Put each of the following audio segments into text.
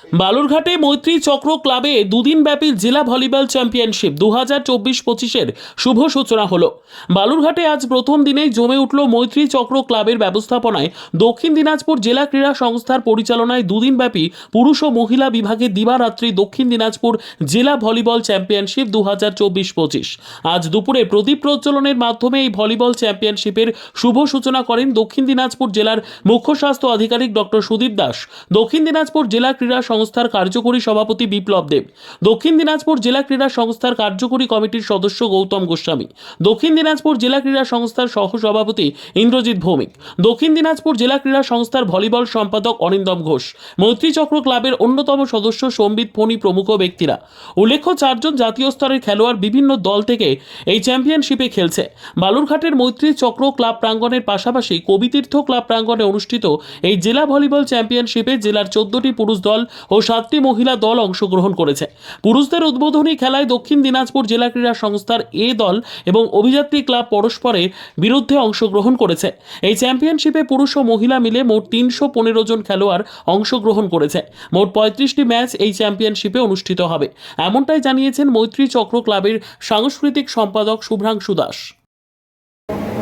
বালুরঘাটে মৈত্রী চক্র ক্লাবে দুদিনব্যাপী জেলা ভলিবল চ্যাম্পিয়নশিপ 2024-25-এর শুভ সূচনা হলো। বালুরঘাটে আজ প্রথম দিনেই জমে উঠল মৈত্রী চক্র ক্লাবের ব্যবস্থাপনায় দক্ষিণ দিনাজপুর জেলা ক্রীড়া সংস্থার পরিচালনায় দুদিনব্যাপী পুরুষ ও মহিলা বিভাগে দিবারাত্রি দক্ষিণ দিনাজপুর জেলা ভলিবল চ্যাম্পিয়নশিপ 2024-25। আজ দুপুরে প্রদীপ প্রজ্বলনের মাধ্যমে এই ভলিবল চ্যাম্পিয়নশিপের শুভ সূচনা করেন দক্ষিণ দিনাজপুর জেলার মুখ্য স্বাস্থ্য আধিকারিক ডক্টর সুদীপ দাস, দক্ষিণ দিনাজপুর জেলা ক্রীড়া সংস্থার কার্যকরী সভাপতি বিপ্লব দেব, দক্ষিণ দিনাজপুর জেলা ক্রীড়া সংস্থার কার্যকরী কমিটির সদস্য গৌতম গোস্বামী, দক্ষিণ দিনাজপুর জেলা ক্রীড়া সংস্থার সহ সভাপতি ইন্দ্রজিৎ ভৌমিক, দক্ষিণ দিনাজপুর জেলা ক্রীড়া সংস্থার ভলিবল সম্পাদক অরিন্দম ঘোষ, মৈত্রী চক্র ক্লাবের অন্যতম সদস্য সম্বিত ফণি প্রমুখ ব্যক্তিরা। উল্লেখ্য, 4 জন জাতীয় স্তরের খেলোয়াড় বিভিন্ন দল থেকে এই চ্যাম্পিয়নশিপে খেলছে। বালুরঘাটের মৈত্রী চক্র ক্লাব প্রাঙ্গণের পাশাপাশি কবিতীর্থ ক্লাব প্রাঙ্গণে অনুষ্ঠিত এই জেলা ভলিবল চ্যাম্পিয়নশিপে জেলার 14টি পুরুষ দল ও 7টি মহিলা দল অংশগ্রহণ করেছে। পুরুষদের উদ্বোধনী খেলায় দক্ষিণ দিনাজপুর জেলা ক্রীড়া সংস্থার এ দল এবং অভিযাত্রী ক্লাব পরস্পরের বিরুদ্ধে অংশগ্রহণ করেছে। এই চ্যাম্পিয়নশিপে পুরুষ ও মহিলা মিলে মোট 315 জন খেলোয়াড় অংশগ্রহণ করেছে। মোট 35টি ম্যাচ এই চ্যাম্পিয়নশিপে অনুষ্ঠিত হবে, এমনটাই জানিয়েছেন মৈত্রী চক্র ক্লাবের সাংস্কৃতিক সম্পাদক শুভ্রাংশু দাস।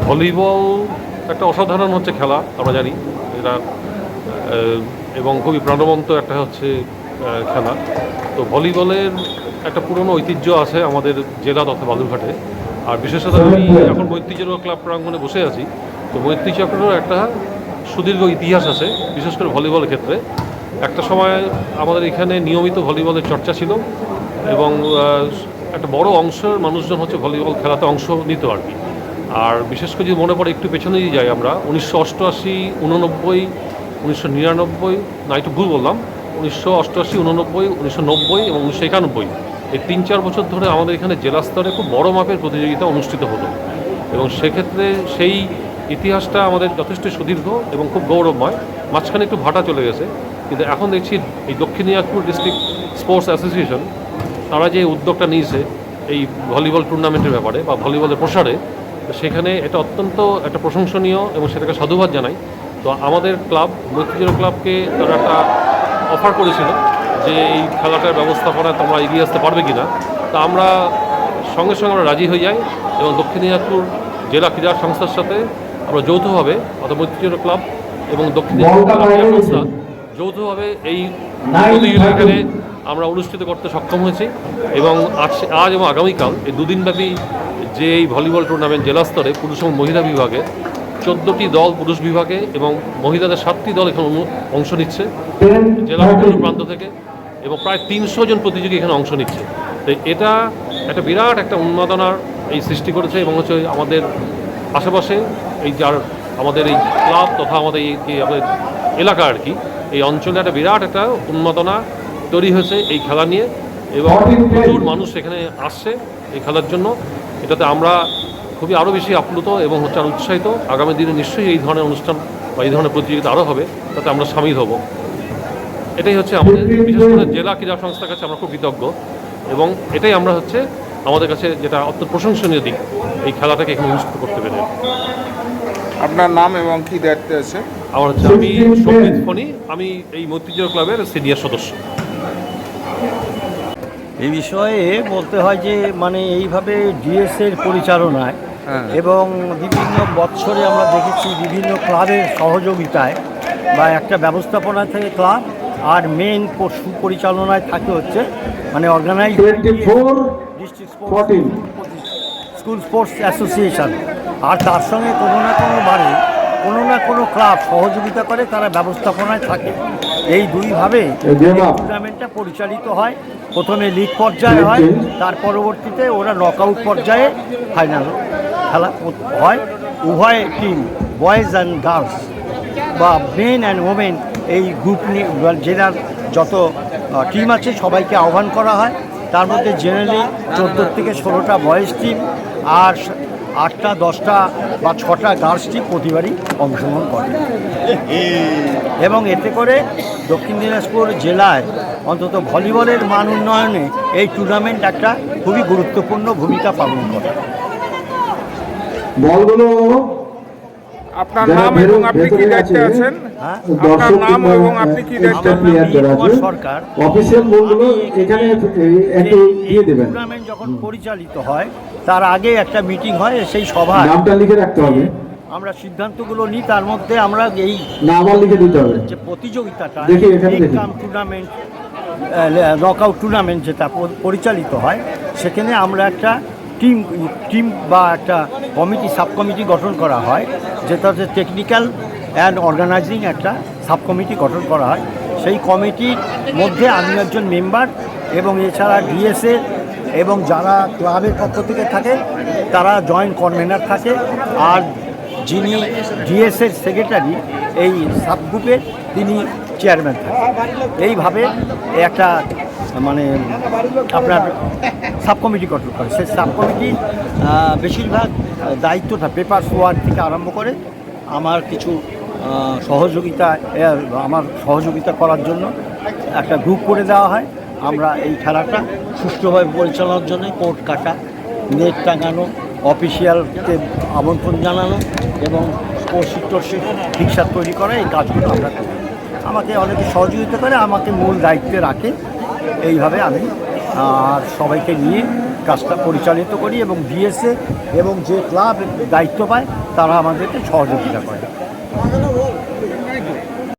ভলিবল একটা অসাধারণ হচ্ছে খেলা, আমরা জানি এটা, এবং খুবই প্রাণবন্ত একটা হচ্ছে খেলা। তো ভলিবলের একটা পুরনো ঐতিহ্য আছে আমাদের জেলা তথা বালুরঘাটে। আর বিশেষত আমি এখন মৈত্রী চক্র ক্লাব প্রাঙ্গণে বসে আছি। তো মৈত্রী চক্রেরও একটা সুদীর্ঘ ইতিহাস আছে, বিশেষ করে ভলিবলের ক্ষেত্রে। একটা সময় আমাদের এখানে নিয়মিত ভলিবলের চর্চা ছিল এবং একটা বড় অংশের মানুষজন হচ্ছে ভলিবল খেলাতে অংশ নিত আর কি। আর বিশেষ করে যদি মনে পড়ে, একটু পেছনে দিয়ে যাই আমরা, 1988, 89, 1999, না একটু ভুল বললাম, 1988, 89, 1990 এবং 1991, এই 3-4 বছর ধরে আমাদের এখানে জেলা স্তরে খুব বড় মাপের প্রতিযোগিতা অনুষ্ঠিত হলো। এবং সেক্ষেত্রে সেই ইতিহাসটা আমাদের যথেষ্ট সুদীর্ঘ এবং খুব গৌরবময়। মাঝখানে একটু ভাটা চলে গেছে, কিন্তু এখন দেখছি এই দক্ষিণ দিনাজপুর ডিস্ট্রিক্ট স্পোর্টস অ্যাসোসিয়েশন তারা যে উদ্যোগটা নিয়েছে এই ভলিবল টুর্নামেন্টের ব্যাপারে বা ভলিবলের প্রসারে, সেখানে এটা অত্যন্ত একটা প্রশংসনীয় এবং সেটাকে সাধুবাদ জানাই। তো আমাদের ক্লাব মৈত্রী চক্র ক্লাবকে তারা একটা অফার করেছিল যে এই খেলাটার ব্যবস্থাপনায় তোমরা এগিয়ে আসতে পারবে কি না। তা আমরা সঙ্গে সঙ্গে আমরা রাজি হয়ে যাই এবং দক্ষিণ দিনাজপুর জেলা ক্রীড়া সংস্থার সাথে আমরা যৌথভাবে, অর্থাৎ মৈত্রী চক্র ক্লাব এবং দক্ষিণ দিনাজপুর জেলা ক্রীড়া সংস্থা যৌথভাবে এই প্রতিযোগিতা এখানে আমরা অনুষ্ঠিত করতে সক্ষম হয়েছি। এবং আজ এবং আগামীকাল এই দুদিনব্যাপী যে এই ভলিবল টুর্নামেন্ট জেলা স্তরে পুরুষ এবং মহিলা বিভাগে 14টি দল পুরুষ বিভাগে এবং মহিলাদের 7টি দল এখানে অংশ নিচ্ছে জেলার বিভিন্ন প্রান্ত থেকে, এবং প্রায় 300 জন প্রতিযোগী এখানে অংশ নিচ্ছে। তো এটা একটা বিরাট একটা উন্মাদনার এই সৃষ্টি করেছে এবং হচ্ছে আমাদের আশেপাশে এই যার আমাদের এই ক্লাব তথা আমাদের এই আমাদের এলাকা আর কি, এই অঞ্চলে একটা বিরাট একটা উন্মাদনা তৈরি হয়েছে এই খেলা নিয়ে এবং প্রচুর মানুষ এখানে আসছে এই খেলার জন্য। এটাতে আমরা খুবই আরও বেশি আপ্লুত এবং হচ্ছে আর উৎসাহিত। আগামী দিনে নিশ্চয়ই এই ধরনের অনুষ্ঠান বা এই ধরনের প্রতিযোগিতা আরও হবে, তাতে আমরা সামিল হব। এটাই হচ্ছে আমাদের বিশেষ করে জেলা ক্রীড়া সংস্থার কাছে আমরা খুব কৃতজ্ঞ এবং এটাই আমরা হচ্ছে আমাদের কাছে যেটা অত্যন্ত প্রশংসনীয় দিক এই খেলাটাকে এখানে অনুষ্ঠিত করতে পেরে। আপনার নাম এবং কি দায়িত্বে আছে? আমার হচ্ছে আমি সম্বিত ফণি, আমি এই মৈত্রী চক্র ক্লাবের সিনিয়র সদস্য। এই বিষয়ে বলতে হয় যে মানে এইভাবে ডিএসের পরিচালনায় এবং বিভিন্ন বৎসরে আমরা দেখেছি বিভিন্ন ক্লাবের সহযোগিতায় বা একটা ব্যবস্থাপনা থেকে ক্লাব আর মেন সুপরিচালনায় থাকে হচ্ছে মানে organise district school sports association. আর তার সঙ্গে কোনো না কোনো ক্লাব সহযোগিতা করে, তারা ব্যবস্থাপনায় থাকে। এই দুইভাবে টুর্নামেন্টটা পরিচালিত হয়। প্রথমে লিগ পর্যায়ে হয়, তার পরবর্তীতে ওরা নকআউট পর্যায়ে ফাইনাল খেলা হয়। উভয় টিম বয়েজ অ্যান্ড গার্লস বা মেন অ্যান্ড ওমেন এই গ্রুপ নিয়ে জেলার যত টিম আছে সবাইকে আহ্বান করা হয়। তার মধ্যে জেনারেলি 14 থেকে 16টা বয়েজ টিম আর 8টা 10টা বা 6টা গার্লস টিম প্রতিবারই অংশগ্রহণ করে এবং এতে করে দক্ষিণ দিনাজপুর জেলায় অন্তত ভলিবলের মান উন্নয়নে এই টুর্নামেন্ট একটা খুবই গুরুত্বপূর্ণ ভূমিকা পালন করে। বলগুলো আপনার নাম এবং আপনি কি দায়িত্বে আছেন? হ্যাঁ? আপনার নাম এবং আপনি কি দায়িত্বে আমার নাম নীলকুমার সরকার। অফিসিয়াল লোকগুলো এখানে একটু দিয়ে দেবেন, টুর্নামেন্ট যখন পরিচালিত হয় তার আগে একটা মিটিং হয়, সেই সভায় নামটা লিখে রাখতে হবে, আমরা সিদ্ধান্তগুলো নিই। তার মধ্যে আমরা এই না আবার লিখে দিতে হবে। যে প্রতিযোগিতাটা দেখি, এখানে দেখি। টুর্নামেন্ট, নকআউট টুর্নামেন্ট যেটা পরিচালিত হয়, সেখানে আমরা একটা টিম বা একটা কমিটি, সাব কমিটি গঠন করা হয়, যেটা হচ্ছে টেকনিক্যাল অ্যান্ড অর্গানাইজিং একটা সাব কমিটি গঠন করা হয়। সেই কমিটির মধ্যে আমি একজন মেম্বার, এবং এছাড়া ডিএসএ এবং যারা ক্লাবের পক্ষ থেকে থাকে তারা জয়েন্ট কনভেনার থাকে, আর যিনি ডিএসএর সেক্রেটারি এই সাবগ্রুপের তিনি চেয়ারম্যান থাকেন। এইভাবে একটা মানে আপনার সাব কমিটি গঠন করে। সেই সাব কমিটির বেশিরভাগ দায়িত্বটা পেপার ওয়ার্ক থেকে আরম্ভ করে আমার কিছু সহযোগিতা করার জন্য একটা গ্রুপ করে দেওয়া হয়। আমরা এই খেলাটা সুষ্ঠুভাবে পরিচালনার জন্য কোর্ট কাটা, নেট টাঙানো, অফিসিয়ালকে আমন্ত্রণ জানানো এবং স্পোর্টসিট ফিক্সার তৈরি করা, এই কাজগুলো আমরা করি। আমাকে অনেকে সহযোগিতা করে, আমাকে মূল দায়িত্বে রাখে। এইভাবে আমি আর সবাইকে নিয়ে কাজটা পরিচালিত করি, এবং ডিএসএ এবং যে ক্লাব দায়িত্ব পায় তারা আমাদেরকে সহযোগিতা করে।